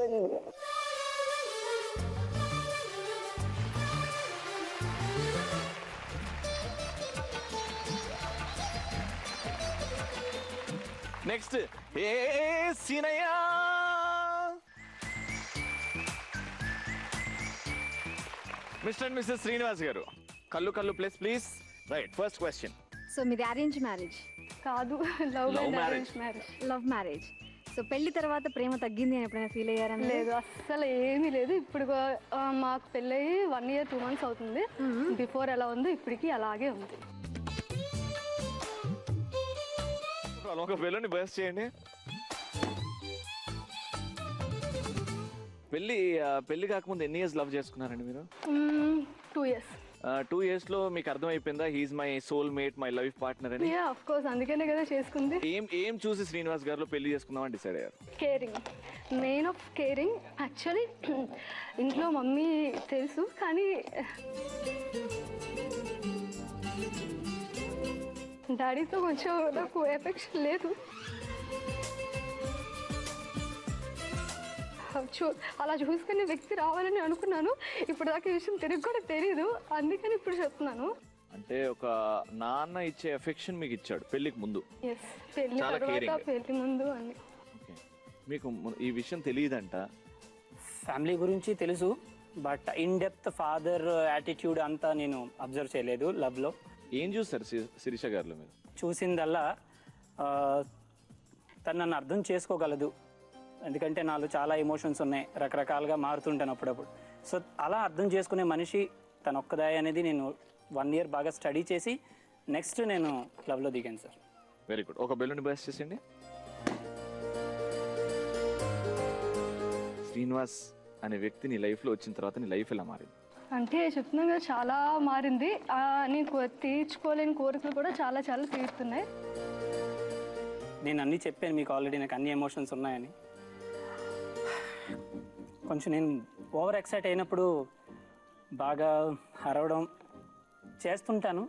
నెక్స్ట్ ఏ Seenayya. Mister and Mrs Srinivas గారు, కళ్ళు place please. Right, first question. So మీది అరేంజ్ మ్యారేజ్ కాదు, లవ్ మ్యారేజ్. సో పెళ్లి తర్వాత ప్రేమ తగ్గింది అని ఎప్పుడైనా ఫీల్ అయ్యారా? లేదు, అస్సలు ఏమీ లేదు. ఇప్పుడు మాకు పెళ్ళయి 1 year 2 months అవుతుంది. బిఫోర్ ఎలా ఉందో ఇప్పటికీ అలాగే ఉంది. ఒక బెలూని బర్స్ట్ చేయండి. పెళ్లి కాకముందు ఎన్ని ఇయర్స్ లవ్ చేసుకున్నారండి మీరు? 2 years. 2 years లో మీకు అర్థమైపోయిందా he's my soul mate my life partner అని? యా ఆఫ్ కోర్స్, అందుకనే కదా చేసుకుంది. ఏం చూసి శ్రీనివాస్ గారిలో పెళ్లి చేసుకుందామని డిసైడ్ అయ్యారు? Caring, main of caring. Actually ఇంట్లో మమ్మీ తెలుసు, కానీ డాడీతో కొంచెం నాకు ఎఫెక్షన్ లేదు. అలా చూసుకునే వ్యక్తి రావాలని అనుకున్నాను. ఇప్పుడు దాకా ఈ విషయం తిరిగి కూడా తెలియదు, అందుకని ఇప్పుడు చెప్తున్నాను. అంటే ఒక నాన్న ఇచ్చే ఎఫెక్షన్ మీకు ఇచ్చాడు పెళ్లికి ముందు? ఎస్, పెళ్లి తర్వాత పెళ్లి ముందు అన్ని. మీకు ఈ విషయం తెలియదంట? ఫ్యామిలీ గురించి తెలుసు, but in depth father attitude అంతా నేను అబ్జర్వ్ చేయలేదు లవ్లో. ఏం చూస్తారు శిరీష గారిలో మీరు? చూసిందల్లా తను నన్ను అర్థం చేసుకోగలదు, ఎందుకంటే నాలో చాలా ఎమోషన్స్ ఉన్నాయి, రకరకాలుగా మారుతుంటాను అప్పుడప్పుడు. సో అలా అర్థం చేసుకునే మనిషి తను ఒక్కదాయి అనేది నేను 1 year బాగా స్టడీ చేసి నెక్స్ట్ నేను లవ్లో దిగాను సార్. Very good. ఒక బెలూన్ బస్ చేసేయండి. శ్రీనివాస్ అనే వ్యక్తి నీ లైఫ్లో వచ్చిన తర్వాత నీ లైఫ్ ఎలా మారింది? అంటే చెప్తున్నాను కదా, చాలా మారింది. నీకు తీర్చుకోలేని కోరికలు కూడా చాలా చాలా తీరుతున్నాయి. నేను అన్నీ చెప్పాను మీకు ఆల్రెడీ, నాకు అన్ని ఎమోషన్స్ ఉన్నాయని. కొంచెం నేను ఓవర్ ఎక్సైట్ అయినప్పుడు బాగా అరవడం చేస్తుంటాను,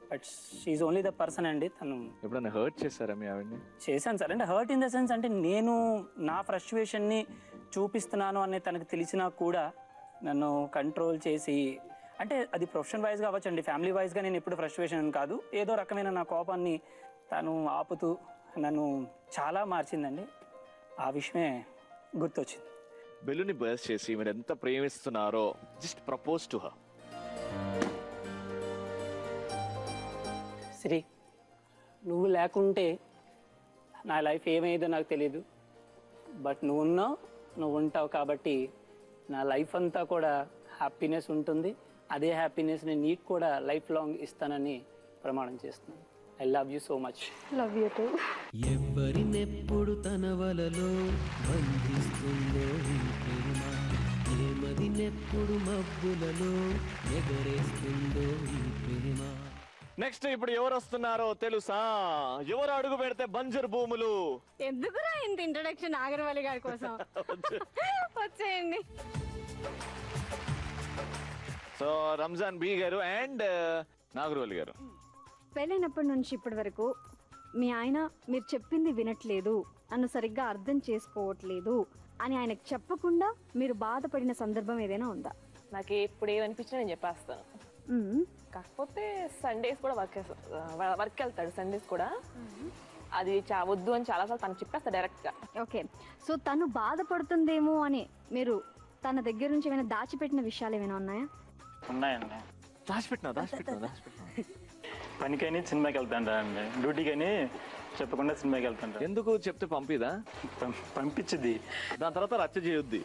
but she only the person అండి. తను ఎప్పుడైనా హర్ట్ చేశారా మీ ఆవిడని? చేశాను సార్. అంటే హర్ట్ ఇన్ ద సెన్స్ అంటే నేను నా ఫ్రస్ట్రేషన్ని చూపిస్తున్నాను అని తనకు తెలిసినా కూడా నన్ను కంట్రోల్ చేసి, అంటే అది ప్రొఫెషన్ వైజ్గా అవ్వచ్చండి, ఫ్యామిలీ వైజ్గా నేను ఎప్పుడు ఫ్రస్ట్రేషన్ కాదు, ఏదో రకమైన నా కోపాన్ని తను ఆపుతూ నన్ను చాలా మార్చిందండి. ఆ విషయమే గుర్తొచ్చింది. బెలూని బర్స్ట్ చేసి మీరు ఎంత ప్రేమిస్తున్నారో just propose to her. Sri, నువ్వు లేకుంటే నా లైఫ్ ఏమైందో నాకు తెలియదు, బట్ నువ్వు ఉన్నావు, నువ్వు ఉంటావు కాబట్టి నా లైఫ్ అంతా కూడా హ్యాపీనెస్ ఉంటుంది. అదే హ్యాపీనెస్ని నీకు కూడా లైఫ్ లాంగ్ ఇస్తానని ప్రమాణం చేస్తున్నాను. I love you so much. Love you too. ఎవరినెప్పుడు తన వలలో బంధిస్తుందో ఈ ప్రేమ, ఏమదినెప్పుడు మబ్బులలో ఎగరేస్తుందో ఈ ప్రేమ. నెక్స్ట్ ఇప్పుడు ఎవరు వస్తున్నారో తెలుసా? ఎవరు అడుగు పెడితే బంజరు భూములు. ఎందుకురా ఇంత ఇంట్రడక్షన్ నాగర్వల్లి గారి కోసం? వచ్చేయండి. సో రంజాన్ బి గారు అండ్ నాగర్వల్లి గారు. పెళ్ళైనప్పటి నుంచి ఇప్పటి వరకు మీ ఆయన మీరు చెప్పింది వినట్లేదు, నన్ను సరిగ్గా అర్థం చేసుకోవట్లేదు అని ఆయనకు చెప్పకుండా మీరు బాధపడిన సందర్భం ఏదైనా ఉందా? నాకు ఎప్పుడు ఏమనిపించినా నేను చెప్పేస్తాను. కాకపోతే సండేస్ కూడా వర్క్ వెళ్తాడు, సండేస్ కూడా అది వద్దు అని చాలాసార్లు తను చెప్పేస్తా డైరెక్ట్గా. ఓకే, సో తను బాధపడుతుందేమో అని మీరు తన దగ్గర నుంచి ఏమైనా దాచిపెట్టిన విషయాలు ఏమైనా ఉన్నాయా? ఉన్నాయండి. దాచిపెట్టినా పనికని సినిమాకి వెళ్తాంటా అండి, డ్యూటీకని చెప్పకుండా సినిమాకి వెళ్తాంటా. ఎందుకు చెప్తే పంపిదా? పంపించుద్ది, దాని తర్వాత రచ్చ చేయొద్ది.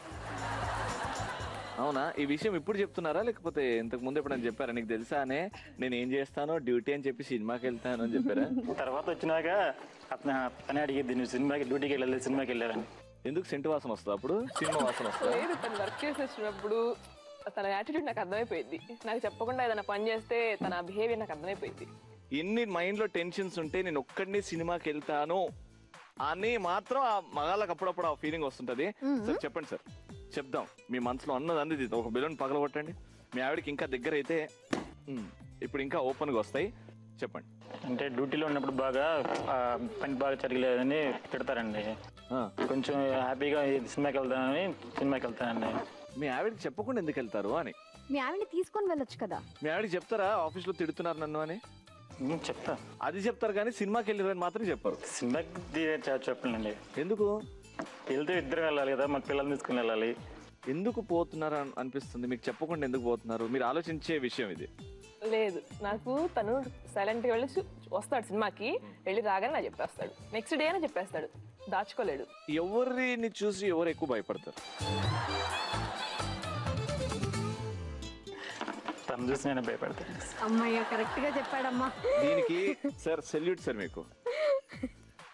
అవునా? ఈ విషయం ఇప్పుడు చెప్తున్నారా లేకపోతే ఇంతకు ముందు ఎప్పుడైనా చెప్పారా? నీకు తెలుసా అనే నేను ఏం చేస్తానో డ్యూటీ అని చెప్పి సినిమాకి వెళ్తాను అని చెప్పారా? తర్వాత వచ్చినాక అతనే అడిగిద్ది, నువ్వు సినిమాకి డ్యూటీకి వెళ్ళాలి, సినిమాకి వెళ్ళాలని. ఎందుకు సెంటు వాసన వస్తుంది అప్పుడు? సినిమా వాసన వస్తుంది. లేదు, తను వర్క్ చేసి వచ్చినప్పుడు తన యాటిట్యూడ్ నాకు అర్థమైపోయింది. నాకు చెప్పకుండా ఏదైనా పని చేస్తే తన బిహేవియర్ నాకు అర్థమైపోయింది. ఎన్ని మైండ్లో టెన్షన్స్ ఉంటే నేను ఒక్కడిని సినిమాకి వెళ్తాను అని మాత్రం ఆ మగాళ్ళకి అప్పుడప్పుడు ఆ ఫీలింగ్ వస్తుంటది. సార్ చెప్పండి సార్, చెప్దాం. మీ మనసులో అన్నది ఒక బెలూన్ పగలగొట్టండి. మీ ఆవిడకి ఇంకా దగ్గర అయితే ఇప్పుడు ఇంకా ఓపెన్గా వస్తాయి, చెప్పండి. అంటే డ్యూటీలో ఉన్నప్పుడు బాగా పని బాగా జరగలేదని తిడతారండి. కొంచెం హ్యాపీగా సినిమాకి వెళ్తానండి. మీ ఆవిడకి చెప్పకుండా ఎందుకు వెళ్తారు అని? మీ ఆవిడని తీసుకొని వెళ్ళొచ్చు కదా. మీ ఆవిడకి చెప్తారా ఆఫీస్లో తిడుతున్నారు నన్ను అని? చెప్తా, అది చెప్తారు కానీ సినిమాకి వెళ్ళారని మాత్రం చెప్పారు. సినిమాకి చెప్పండి. ఎందుకు? వెళ్తే ఇద్దరు వెళ్ళాలి కదా, మాకు పిల్లల్ని తీసుకుని వెళ్ళాలి. ఎందుకు పోతున్నారు అనిపిస్తుంది మీకు? చెప్పకుండా ఎందుకు పోతున్నారు? మీరు ఆలోచించే విషయం ఇది. లేదు, నాకు తను సైలెంట్గా వెళ్ళి వస్తాడు సినిమాకి, వెళ్ళి రాగానే నాకు చెప్పేస్తాడు, నెక్స్ట్ డే అని చెప్పేస్తాడు, దాచుకోలేడు. ఎవరిని చూసి ఎవరు ఎక్కువ భయపడతారు? తను చూసి నేను భయపడతాను. అమ్మయ్య, కరెక్ట్ గా చెప్పాడమ్మా. దీనికి సార్ సెల్యూట్ సార్ మీకు.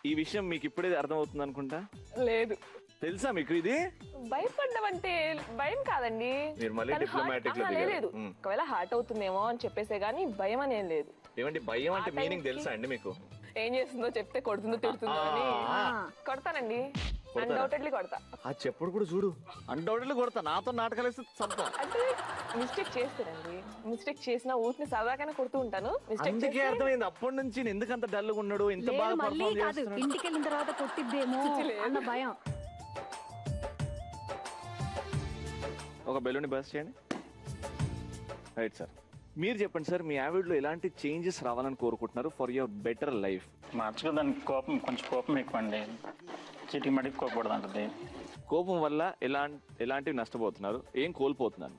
ఈ విషయం మీకు ఇప్పుడే అర్థమవుతుంది అనుకుంటా. లేదు. తెలుసా మీకు ఇది? భయపడ్డం అంటే భయం కాదండి. మీరు మళ్ళీ డిప్లొమాటిక్ లో లేదు. ఒకవేళ హార్ట్ అవుతుందేమో అని చెప్పేసే గానీ భయం అనేం లేదు. ఏమండి భయం అంటే మీనింగ్ తెలుసా అండి మీకు? ఏం చేస్తుందో చెప్తే కొడుతుందో తిడుతుందో అని కొడతానండి. అన్డౌటెడ్లీ కొడతా. ఆ చెప్పుడు కూడా చూడు, అన్డౌటెడ్లీ కొడతా. నాతో నాటకాలు వేస్తే చంపా. అంటే మిస్టేక్ చేస్తానండి. మిస్టేక్ చేసినా ఊరికి సరదాగానే కొడుతూ ఉంటాను. అందుకే అర్థమైంది అప్పటి నుంచి ఎందుకు అంత డల్ గా ఉన్నాడు, ఇంత బాగా పర్ఫార్మ్ చేస్తున్నాడు. ఇంటికి వెళ్ళిన తర్వాత కొట్టిద్దేమో అన్న భయం. ఒక బెలూన్ బస్ చేయండి. రైట్ సార్, మీరు చెప్పండి సార్, మీ యావిడ్లో ఎలాంటి చేంజెస్ రావాలని కోరుకుంటున్నారు ఫర్ యువర్ బెటర్ లైఫ్? మార్చుకో, దానికి కోపం, కొంచెం కోపం ఎక్కువ అండి. చీటికి మడికి కోపపడదు అంటది. కోపం వల్ల ఎలాంటివి నష్టపోతున్నారు, ఏం కోల్పోతున్నారు?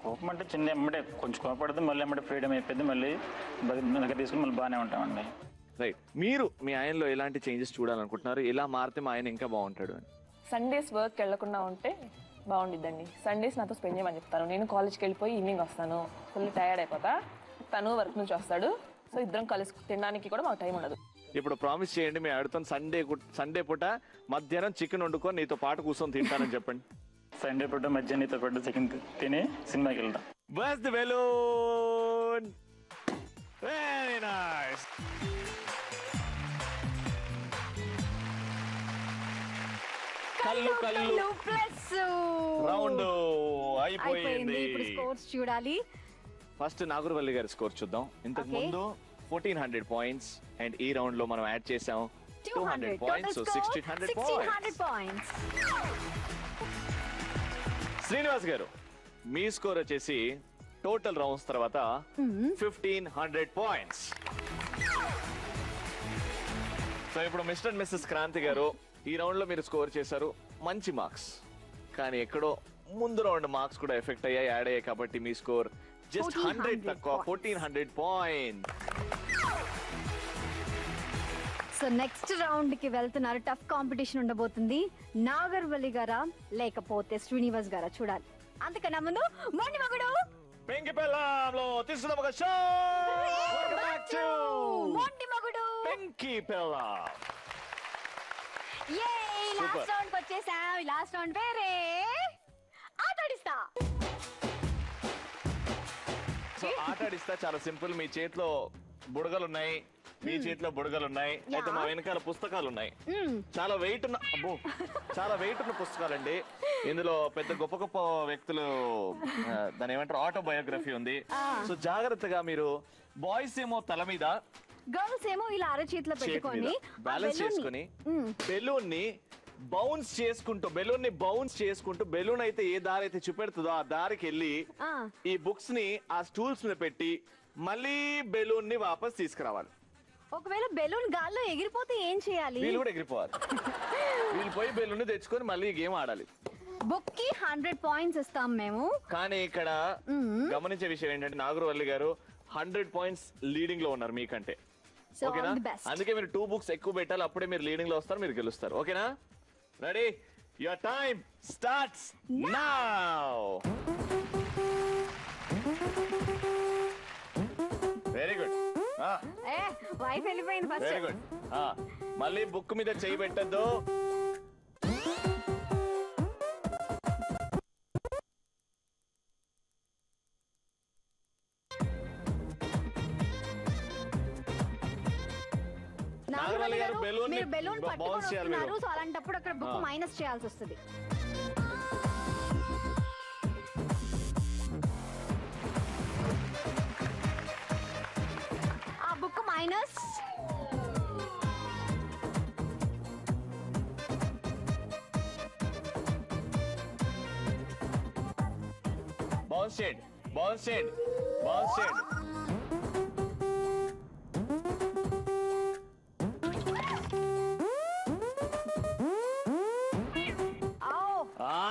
కోపం అంటే చిన్న ఎమ్మడే కొంచెం కోపపడితే మళ్ళీ ఎమ్మడే ఫ్రీడమ్ అయిపోయింది, మళ్ళీ దగ్గర తీసుకుని మళ్ళీ బాగానే ఉంటామండి. రైట్, మీరు మీ ఆయనలో ఎలాంటి చేంజెస్ చూడాలనుకుంటున్నారు, ఎలా మారితే మా ఆయన ఇంకా బాగుంటాడు అని? సండేస్ వర్క్ వెళ్లకుండా ఉంటే బాగుండిద్దండి. సండేస్ నాతో స్పెండ్ చేయమని చెప్తాను. నేను కాలేజ్కి వెళ్ళిపోయి ఈవినింగ్ వస్తాను, ఫుల్ టైర్డ్ అయిపోతా. తను వర్క్ నుంచి వస్తాడు, సో ఇద్దరం కలిసి తినడానికి కూడా మాకు టైం ఉండదు. ఇప్పుడు ప్రామిస్ చేయండి, మీ ఆడుతో సండే పూట మధ్యాహ్నం చికెన్ వండుకొని నీతో పాటు కూర్చొని తింటానని చెప్పండి. సండే పూట మధ్యాహ్నం నీతో పాటు చికెన్ తిని సినిమాకి వెళ్దాం. Bus the balloon. Very nice. కళ్ళు కళ్ళు ప్లస్ రౌండ్ అయిపోయింది. ఇప్పుడు స్కోర్స్ చూడాలి. ఫస్ట్ నాగూర్వల్లి గారి స్కోర్ చూద్దాం. ఇంతకు ముందు 1400 పాయింట్స్ అండ్ ఈ రౌండ్ లో మనం యాడ్ చేసాం 200 పాయింట్స్, సో 1600 పాయింట్స్. శ్రీనివాస్ గారు, మీ స్కోర్ వచ్చేసి టోటల్ రౌండ్స్ తర్వాత 1500 పాయింట్స్. సో ఇప్పుడు మిస్టర్ అండ్ మిస్సెస్ క్రాంతి గారు, ఈ రౌండ్ లో మీరు స్కోర్ చేశారు మంచి మార్క్స్, కానీ ఎక్కడో ముందు రౌండ్ మార్క్స్ కూడా ఎఫెక్ట్ అయ్యాయి, యాడ్ అయ్యాయి. కాబట్టి మీ స్కోర్ జస్ట్ 100 తక్కువ, 1400 పాయింట్స్. సో నెక్స్ట్ రౌండ్ కి వెళ్తున్నారు. టఫ్ కాంపిటీషన్ ఉండబోతుంది. నాగర్వల్లి గారా లేకపోతే శ్రీనివాస్ గారా చూడాలి. అంతకన్నా ముందు మొండి మగుడు పెంకి పెళ్ళంలో తీసుకున్నాం ఒక షో. మొండి మగుడు పెంకి పెళ్ళం. లాస్ట్ రౌండ్ వచ్చేసాం. లాస్ట్ రౌండ్ వేరే ఆటాడిస్తా. సో ఆటాడిస్తా చాలా సింపుల్. మీ చేతిలో బుడగలు ఉన్నాయి, మీ చేతిలో బుడగలు ఉన్నాయి, అయితే మా వెనకాల పుస్తకాలు ఉన్నాయి. చాలా వెయిట్ ఉన్న పుస్తకాలండి. ఇందులో పెద్ద గొప్ప గొప్ప వ్యక్తులు, దాని ఏమంటారు, ఆటోబయోగ్రఫీ ఉంది. సో జాగ్రత్తగా మీరు, బాయ్స్ ఏమో తల మీద, గర్ల్స్ ఏమో ఇలా అరచేతిలో పెట్టుకొని బ్యాలెన్స్ చేసుకొని బెలూన్ ని బౌన్స్ చేసుకుంటూ బెలూన్ అయితే ఏ దారి అయితే చూపెడుతుందో ఆ దారికి వెళ్ళి ఈ బుక్స్ ని ఆ స్టూల్స్ మీద పెట్టి మళ్ళీ బెలూన్ ని వాపస్ తీసుకురావాలి. ఒకవేళ బెలూన్ గాల్లో ఎగిరిపోతే ఏం చేయాలి? వీళ్ళు కూడా ఎగిరిపోవాలి. వీళ్ళు పోయి బెలూన్ ని తెచ్చుకొని మళ్ళీ గేమ్ ఆడాలి. బుక్ కి 100 పాయింట్స్ ఇస్తాం మేము. కానీ ఇక్కడ గమనించే విషయం ఏంటంటే నాగూర్వల్లి గారు 100 పాయింట్స్ లీడింగ్ లో ఉన్నారు మీకంటే. ఓకేనా? అందుకే మీరు 2 బుక్స్ ఎక్కువ పెట్టాలి, అప్పుడే మీరు లీడింగ్ లో వస్తారు, మీరు గెలుస్తారు. ఓకేనా? Ready? Your time starts now. Very good. Wife వెళ్ళిపోయింది ఫస్ట్. Very good. మళ్ళీ బుక్ మీద చేయి పెట్టద్దు. మీరు బెలూన్ పట్టుకున్నారు, సో అలాంటప్పుడు అక్కడ బుక్ మైనస్ చేయాల్సి వస్తుంది. ఆ book minus. Bounce shade, bounce shade, bounce shade.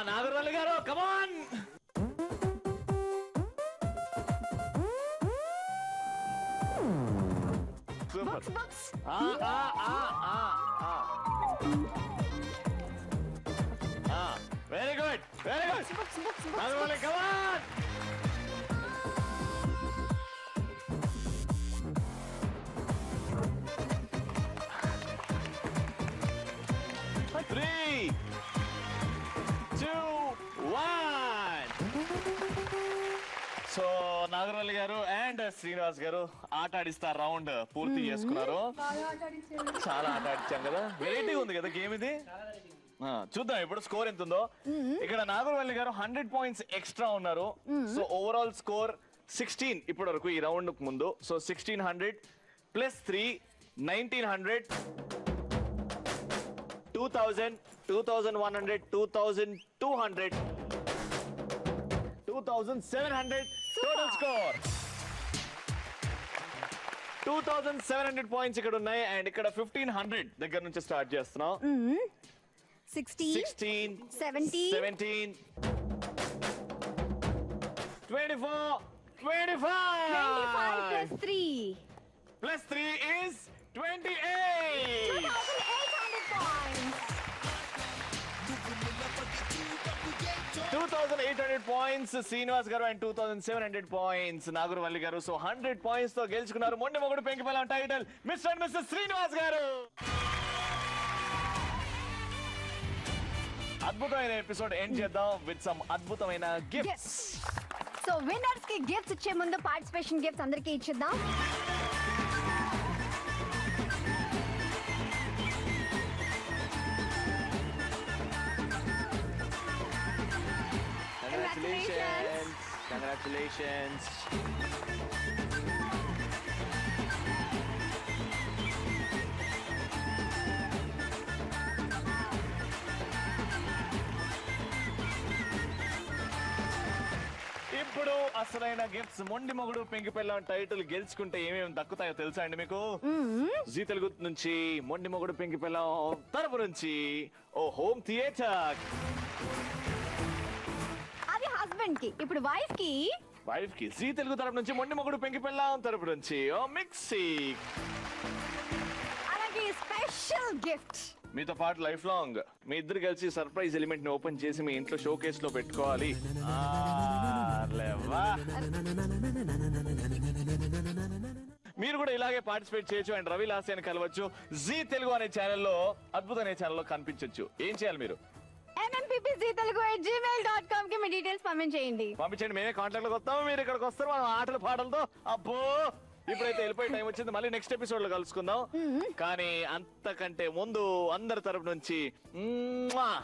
Nagurvalli garu, come on. Super. Very good, very good. Nagurvalli, come on. Three, so Nagaravalli garu and Srinivas గారు ఆట ఆడిస్తా రౌండ్ పూర్తి చేసుకున్నారు. చాలా ఆట ఆడిచ్చాం కదా, వెరైటీ ఉంది కదా గేమ్ ఇది. చూద్దాం ఇప్పుడు స్కోర్ ఎంత ఉందో. ఇక్కడ నాగరవల్లి గారు 100 పాయింట్స్ ఎక్స్ట్రా ఉన్నారు. సో ఓవరాల్ స్కోర్ 16 ఇప్పటి వరకు ఈ రౌండ్ ముందు. So 1600 plus 3 1900 2000 2100 2200 2700 total score. 2700 points ఇక్కడ ఉన్నాయి. అండ్ ఇక్కడ 1500 దగ్గర నుంచి స్టార్ట్ చేస్తున్నాం. 16 17 24 25 plus 3 is 28 2800 పాయింట్స్ శ్రీనివాస్ గారు అండ్ 2700 పాయింట్స్ నాగరవల్లి గారు. సో 100 పాయింట్స్ తో గెలుచుకున్నారు Mondi Mogudu Penkipallam title mister and Mrs Srinivas garu. అద్భుతమైన ఎపిసోడ్ ఎండ్ చేద్దాం విత్ సమ్ అద్భుతమైన గిఫ్ట్స్. సో విన్నర్స్ కి గిఫ్ట్స్ ఇచ్చే ముందు పార్టిసిపేషన్ గిఫ్ట్స్ అందరికీ ఇచ్చిద్దాం. Congratulations. ఇప్పుడు అసలైన గిఫ్ట్స్. మొండి మొగుడు పెంకిపల్లం టైటిల్ గెలుచుకుంటే ఏమేమి దక్కుతాయో తెలుసా అండి మీకు? జీ తెలుగు నుంచి మొండి మొగుడు పెంకిపల్లం తరపు నుంచి ఓ హోమ్ థియేటర్, అది హస్బెండ్ కి. ఇప్పుడు వైఫ్ కి జీ తెలుగు తరపు నుంచి మొండి మొగుడు పెంకిపల్లం తరపు నుంచి ఓ మిక్సీ, అలాగే స్పెషల్ గిఫ్ట్. మీతో పాటు లైఫ్ లాంగ్ మీ ఇద్దరు కలిసి సర్ప్రైజ్ ఎలిమెంట్ ని ఓపెన్ చేసి మీ ఇంట్లో షో కేస్ లో పెట్టుకోవాలి. మీరు కూడా ఇలాగే పార్టిసిపేట్ చేయొచ్చు అండ్ రవి లాస్యాన్ని కలవచ్చు. జీ తెలుగు అనే ఛానల్లో, అద్భుత అనే ఛానల్లో కనిపించొచ్చు. ఏం చేయాలి మీరు? mmppztelugu@gmail.com కి మీ డీటెయిల్స్ పంపించేయండి. మేమే కాంటాక్ట్ లోకి వస్తాము, మీరు ఇక్కడికి వస్తారు మనం ఆటలు పాటలతో. అబ్బో ఇప్పుడైతే వెళ్ళిపోయే టైం వచ్చింది. మళ్ళీ నెక్స్ట్ ఎపిసోడ్ లో కలుసుకుందాం. కానీ అంతకంటే ముందు అందరి తరపు నుంచి బాయ్.